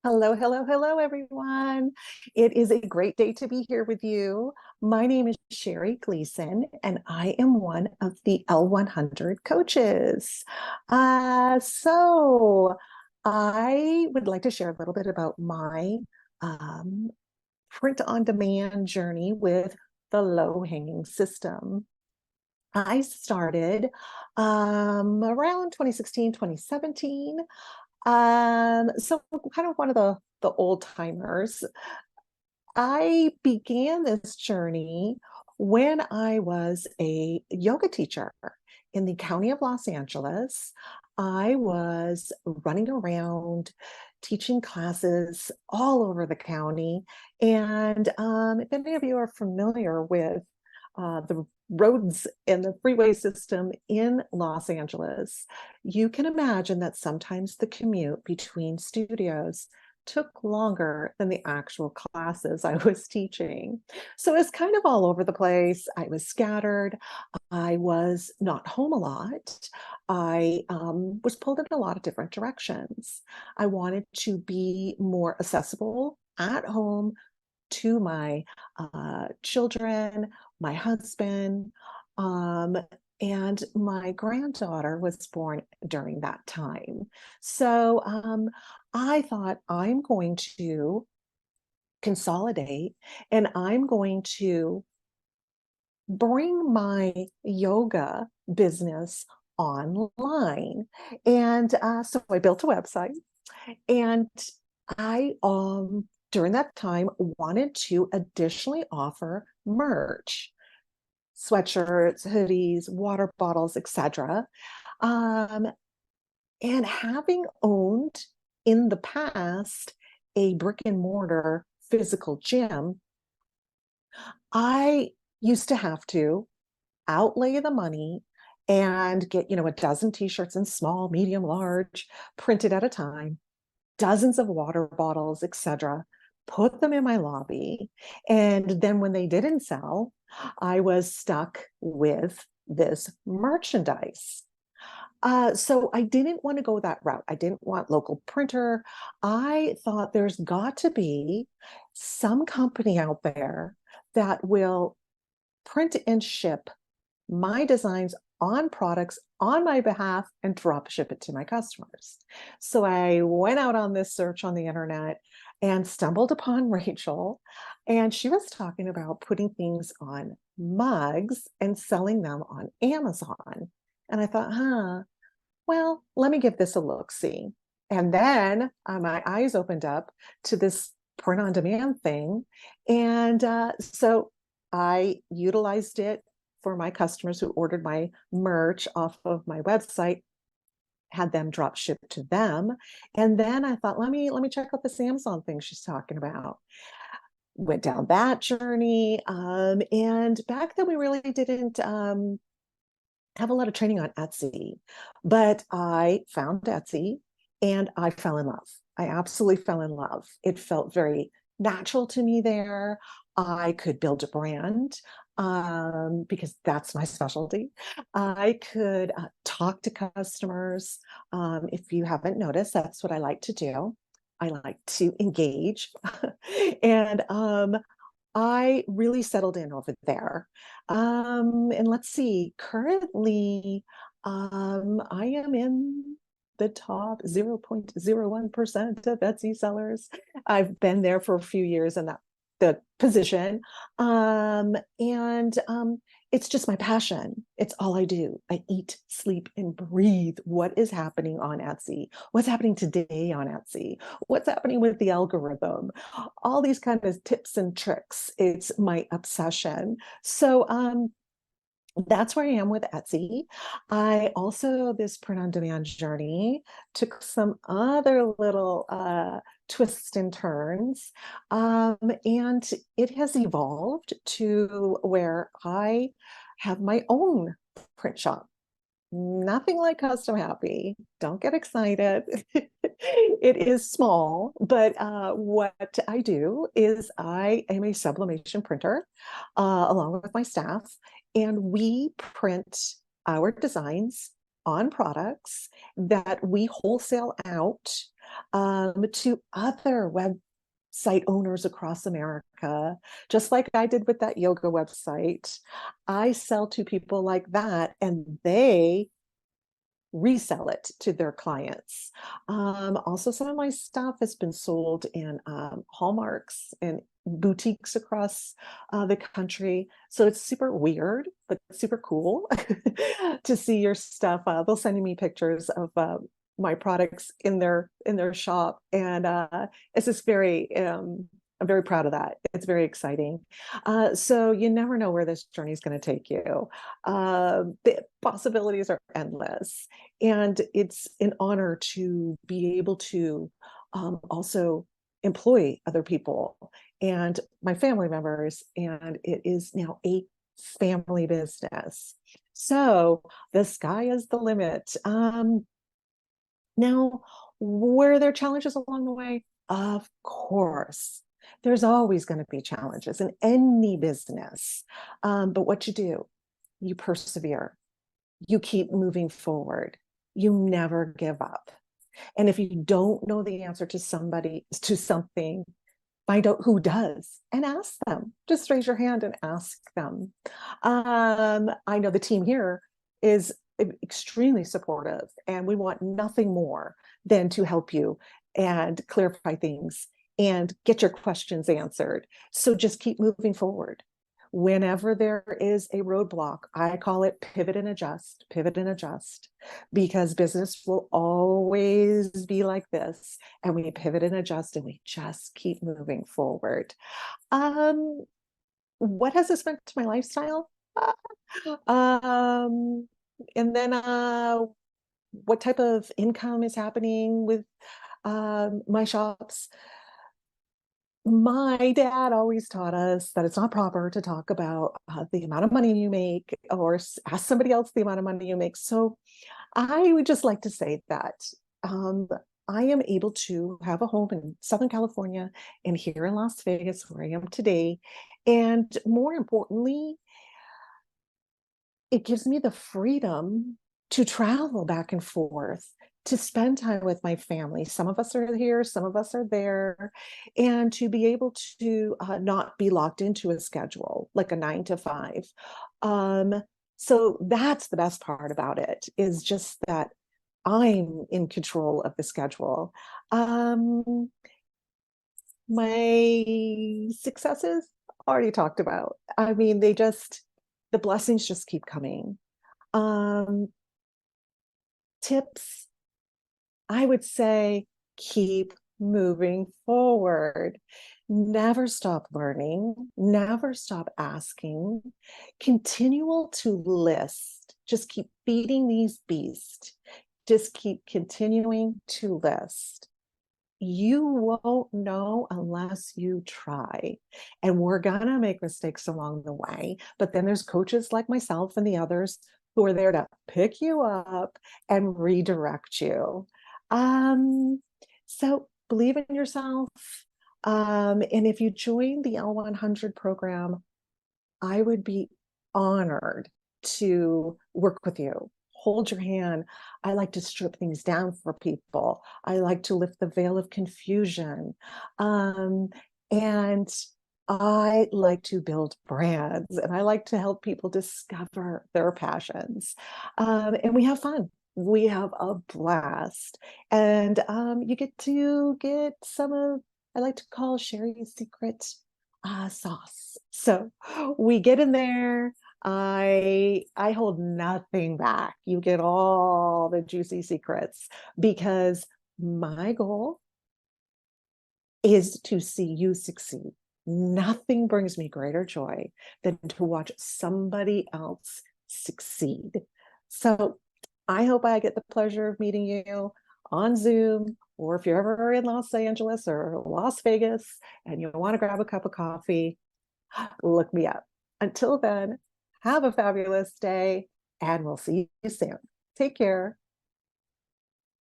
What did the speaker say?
Hello, hello, hello, everyone. It is a great day to be here with you. My name is Sherry Gleason, and I am one of the L100 coaches. So I would like to share a little bit about my um, print on demand journey with the low hanging system. I started around 2016, 2017. So kind of one of the old timers. I began this journey when I was a yoga teacher in the county of Los Angeles. I was running around teaching classes all over the county. And if any of you are familiar with the roads and the freeway system in Los Angeles, you can imagine that sometimes the commute between studios took longer than the actual classes I was teaching. So it's kind of all over the place. I was scattered. I was not home a lot. I was pulled in a lot of different directions. I wanted to be more accessible at home to my children, my husband, um, and my granddaughter was born during that time. So I thought I'm going to consolidate and I'm going to bring my yoga business online. And so I built a website and I during that time wanted to additionally offer merch, sweatshirts, hoodies, water bottles, etc. Um, and having owned in the past a brick and mortar physical gym, I used to have to outlay the money and get, a dozen t-shirts in small, medium, large, printed at a time, dozens of water bottles, etc., put them in my lobby. And then when they didn't sell, I was stuck with this merchandise. So I didn't want to go that route. I didn't want local printer. I thought there's got to be some company out there that will print and ship my designs on products on my behalf and drop ship it to my customers. So I went out on this search on the internet and stumbled upon Rachel, and she was talking about putting things on mugs and selling them on Amazon. And I thought, well, let me give this a look see. And then my eyes opened up to this print on demand thing. And so I utilized it for my customers who ordered my merch off of my website, had them drop shipped to them. And then I thought, let me check out this Amazon thing she's talking about. Went down that journey. And back then we really didn't have a lot of training on Etsy, but I found Etsy and I fell in love. I absolutely fell in love. It felt very natural to me there. I could build a brand because that's my specialty. I could talk to customers. If you haven't noticed, that's what I like to do. I like to engage. And I really settled in over there. And let's see, currently, I am in the top 0.01% of Etsy sellers. I've been there for a few years in that the position. And it's just my passion. It's all I do. I eat, sleep, and breathe what is happening on Etsy, what's happening today on Etsy, what's happening with the algorithm, all these kind of tips and tricks. It's my obsession. So that's where I am with Etsy. I also, this print on demand journey took some other little twists and turns. And it has evolved to where I have my own print shop. Nothing like Custom Happy. Don't get excited. It is small, but what I do is I am a sublimation printer along with my staff, and we print our designs on products that we wholesale out to other website owners across America, just like I did with that yoga website. I sell to people like that, and they resell it to their clients. Also, some of my stuff has been sold in Hallmarks and boutiques across the country. So it's super weird, but super cool to see your stuff. They'll send me pictures of my products in their shop, and it's just very. I'm very proud of that. It's very exciting. So you never know where this journey is going to take you. The possibilities are endless. And it's an honor to be able to also employ other people and my family members. And it is now a family business. So the sky is the limit. Now, were there challenges along the way? Of course. There's always going to be challenges in any business. But what you do, you persevere, you keep moving forward, you never give up. And if you don't know the answer to something, find out who does and ask them. Just raise your hand and ask them. I know the team here is extremely supportive, and we want nothing more than to help you and clarify things and get your questions answered. So just keep moving forward. Whenever there is a roadblock, I call it pivot and adjust, because business will always be like this. And we pivot and adjust, and we just keep moving forward. Um, what has this meant to my lifestyle? Um, and then what type of income is happening with my shops? My dad always taught us that it's not proper to talk about the amount of money you make or ask somebody else the amount of money you make. So I would just like to say that um, I am able to have a home in Southern California and here in Las Vegas, where I am today. And more importantly, it gives me the freedom to travel back and forth, to spend time with my family. Some of us are here, some of us are there, and to be able to not be locked into a schedule like a 9 to 5. Um, so that's the best part about it, is just that I'm in control of the schedule. Um, my successes already talked about. I mean, the blessings just keep coming. Um, Tips, I would say keep moving forward. Never stop learning, never stop asking, continual to list. Just keep feeding these beasts. Just keep continuing to list. You won't know unless you try. And we're going to make mistakes along the way. But then there's coaches like myself and the others who are there to pick you up and redirect you. Um, so believe in yourself. And if you join the L100 program, I would be honored to work with you, hold your hand. I like to strip things down for people. I like to lift the veil of confusion. And I like to build brands, and I like to help people discover their passions. And we have fun. We have a blast. And you get to get some of, I like to call Sherry's secret sauce. So we get in there. I hold nothing back. You get all the juicy secrets, because my goal is to see you succeed. Nothing brings me greater joy than to watch somebody else succeed. So I hope I get the pleasure of meeting you on Zoom, or if you're ever in Los Angeles or Las Vegas and you want to grab a cup of coffee, look me up. Until then, have a fabulous day, and we'll see you soon. Take care.